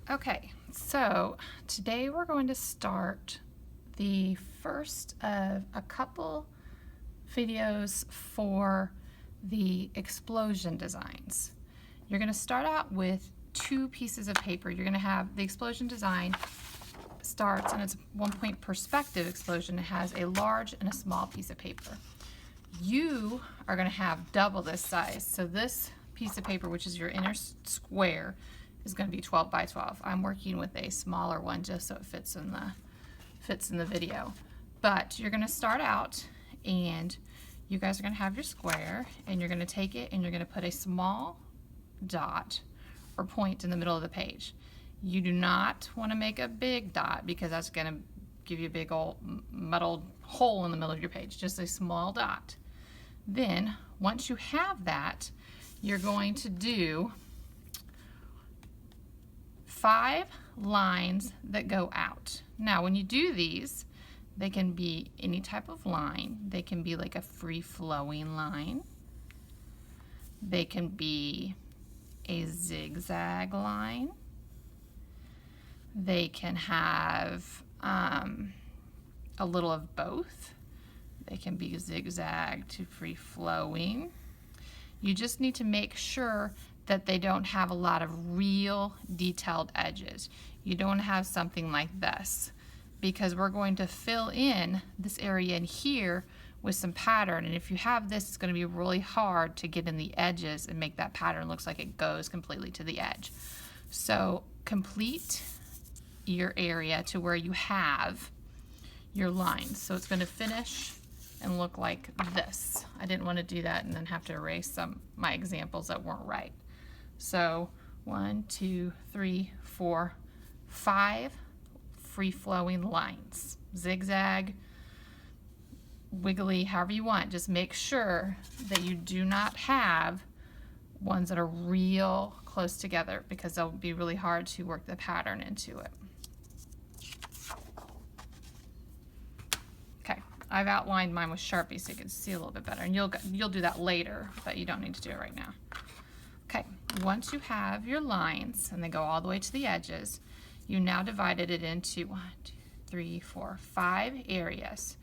Okay, so today we're going to start the first of a couple videos for the explosion designs. You're going to start out with two pieces of paper. You're going to have the explosion design starts, and it's a 1-point perspective explosion. It has a large and a small piece of paper. You are going to have double this size. So this piece of paper, which is your inner square, is going to be 12 by 12. I'm working with a smaller one just so it fits in the video. But you're going to start out, and you guys are going to have your square, and you're going to take it and you're going to put a small dot or point in the middle of the page. You do not want to make a big dot because that's going to give you a big old muddled hole in the middle of your page. Just a small dot. Then once you have that, you're going to do 5 lines that go out. Now when you do these, they can be any type of line. They can be like a free-flowing line. They can be a zigzag line. They can have a little of both. They can be zigzag to free-flowing. You just need to make sure that they don't have a lot of real detailed edges. You don't have something like this, because we're going to fill in this area in here with some pattern, and if you have this, it's going to be really hard to get in the edges and make that pattern look like it goes completely to the edge. So complete your area to where you have your lines. So it's going to finish and look like this. I didn't want to do that and then have to erase my examples that weren't right. So 1, 2, 3, 4, 5 free-flowing lines. Zigzag, wiggly, however you want. Just make sure that you do not have ones that are real close together, because they'll be really hard to work the pattern into it. Okay, I've outlined mine with Sharpie so you can see a little bit better, and you'll do that later, but you don't need to do it right now. Okay, once you have your lines and they go all the way to the edges, you now divided it into 1, 2, 3, 4, 5 areas.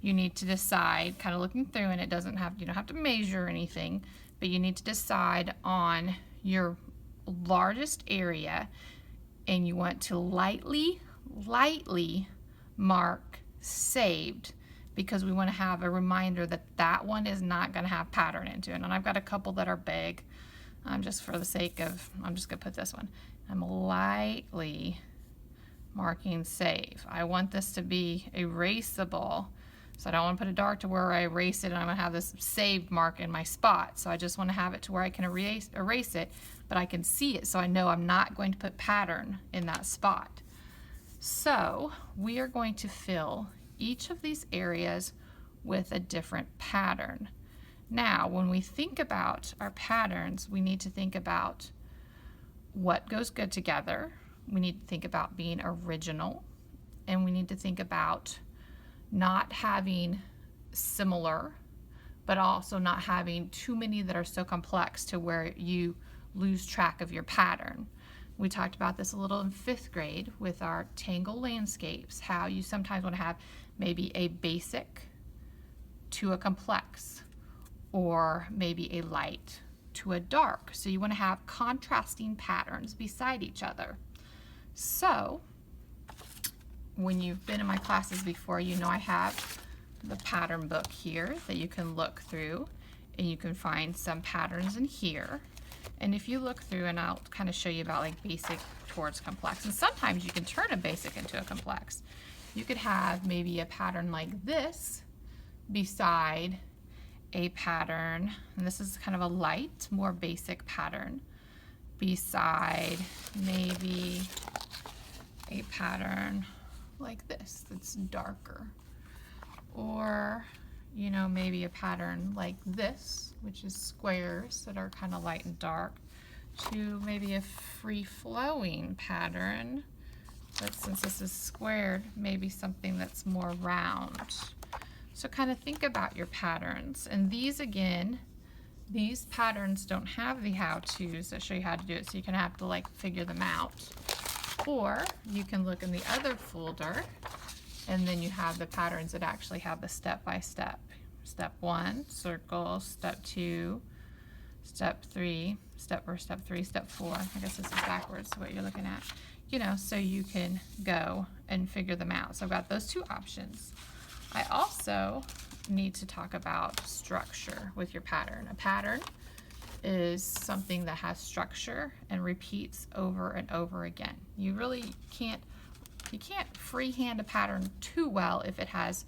You need to decide, kind of looking through, and you don't have to measure anything, but you need to decide on your largest area, and you want to lightly mark saved, because we want to have a reminder that that one is not going to have pattern into it. And I've got a couple that are big. Just for the sake of, I'm just going to put this one. I'm lightly marking save. I want this to be erasable, so I don't want to put a dark to where I erase it and I'm going to have this saved mark in my spot. So I just want to have it to where I can erase it, but I can see it, so I know I'm not going to put pattern in that spot. So we are going to fill each of these areas with a different pattern. Now, when we think about our patterns, we need to think about what goes good together. We need to think about being original, and we need to think about not having similar, but also not having too many that are so complex to where you lose track of your pattern. We talked about this a little in 5th grade with our Tangle landscapes, how you sometimes want to have maybe a basic to a complex, or maybe a light to a dark. So you want to have contrasting patterns beside each other. So when you've been in my classes before, you know I have the pattern book here that you can look through, and you can find some patterns in here. And if you look through, and I'll kind of show you about like basic towards complex, and sometimes you can turn a basic into a complex. You could have maybe a pattern like this beside a pattern, and this is kind of a light, more basic pattern, beside maybe a pattern like this that's darker, or maybe a pattern like this, which is squares that are kind of light and dark, to maybe a free-flowing pattern, but since this is squared, maybe something that's more round. So kind of think about your patterns. And these, again, these patterns don't have the how-tos that show you how to do it, so you're going to have to like figure them out. Or you can look in the other folder, and then you have the patterns that actually have the step-by-step. Step 1, circle. Step 2, step 3, step 4, step 4. I guess this is backwards, what you're looking at. You know, so you can go and figure them out. So I've got those two options. I also need to talk about structure with your pattern. A pattern is something that has structure and repeats over and over again. You really can't freehand a pattern too well if it has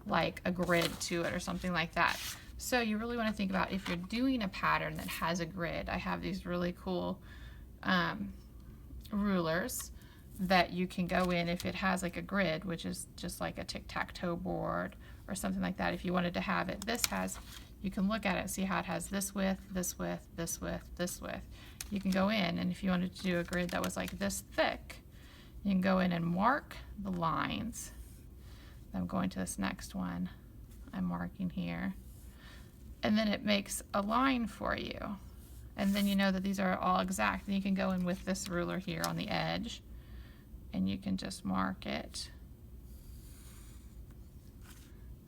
like a grid to it or something like that. So you really want to think about if you're doing a pattern that has a grid. I have these really cool rulers that you can go in if it has like a grid, which is just like a tic-tac-toe board or something like that. If you wanted to have it, you can look at it and see how it has this width, this width, this width, this width. You can go in, and if you wanted to do a grid that was like this thick, you can go in and mark the lines. I'm going to this next one. I'm marking here. And then it makes a line for you. And then you know that these are all exact. And you can go in with this ruler here on the edge, and you can just mark it.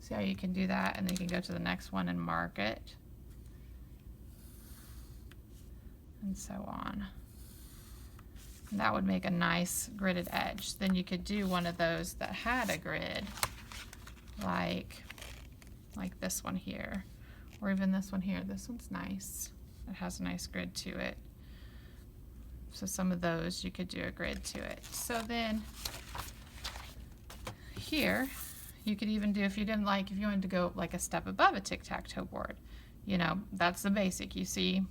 See how you can do that? And then you can go to the next one and mark it. And so on. And that would make a nice gridded edge. Then you could do one of those that had a grid, like this one here, or even this one here. This one's nice. It has a nice grid to it. So some of those you could do a grid to it. So then here you could even do, if you wanted to go like a step above a tic-tac-toe board, you know, that's the basic. You see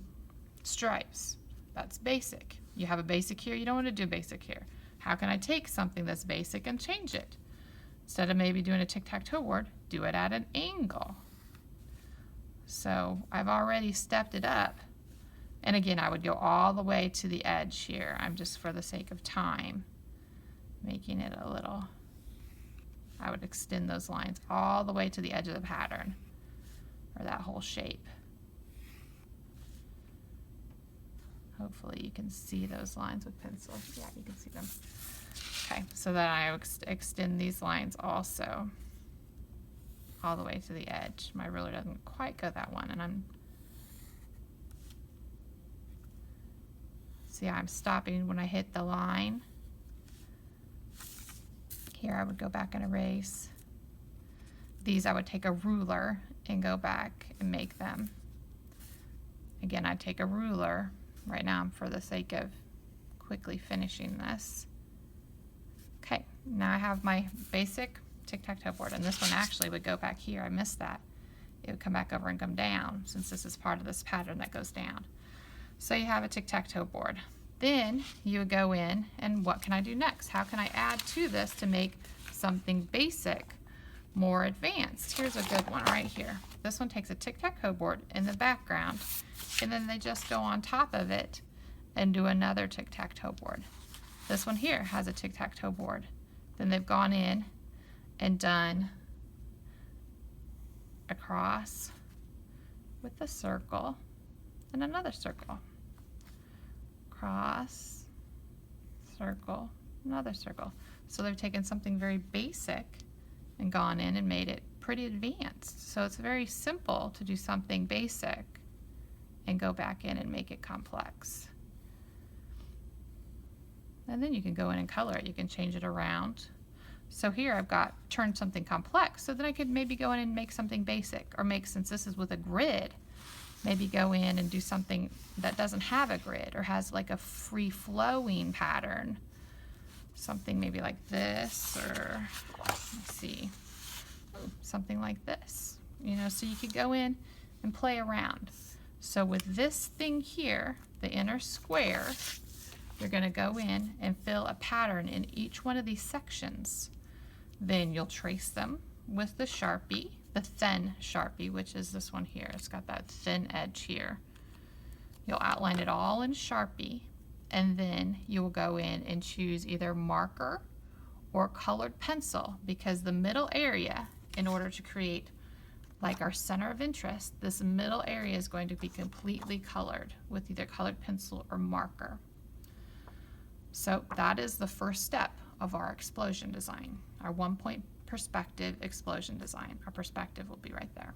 stripes, that's basic. You have a basic here, you don't want to do basic here. How can I take something that's basic and change it? Instead of maybe doing a tic-tac-toe board, do it at an angle. So I've already stepped it up. And again, I would go all the way to the edge here. I'm just, for the sake of time, making it a little, I would extend those lines all the way to the edge of the pattern, or that whole shape. Hopefully you can see those lines with pencil. Yeah, you can see them. Okay, so then I extend these lines also all the way to the edge. My ruler doesn't quite go that one, and see, I'm stopping when I hit the line. Here I would go back and erase. These I would take a ruler and go back and make them. Again, I'd take a ruler. Right now, for the sake of quickly finishing this. Okay, now I have my basic tic-tac-toe board, and this one actually would go back here. I missed that. It would come back over and come down, since this is part of this pattern that goes down. So you have a tic-tac-toe board. Then you would go in, and what can I do next? How can I add to this to make something basic more advanced? Here's a good one right here. This one takes a tic-tac-toe board in the background, and then they just go on top of it and do another tic-tac-toe board. This one here has a tic-tac-toe board. Then they've gone in and done a cross with a circle and another circle. Cross, circle, another circle. So they've taken something very basic and gone in and made it pretty advanced. So it's very simple to do something basic and go back in and make it complex. And then you can go in and color it. You can change it around. So here I've got turned something complex, so then I could maybe go in and make something basic, or make, since this is with a grid, maybe go in and do something that doesn't have a grid or has like a free-flowing pattern. Something maybe like this, or let's see, something like this. You know, so you could go in and play around. So with this thing here, the inner square, you're going to go in and fill a pattern in each one of these sections. Then you'll trace them with the Sharpie, the thin Sharpie, which is this one here. It's got that thin edge here. You'll outline it all in Sharpie, and then you will go in and choose either marker or colored pencil, because the middle area, in order to create like our center of interest, this middle area is going to be completely colored with either colored pencil or marker. So that is the first step of our explosion design, our 1-point perspective explosion design. Our perspective will be right there.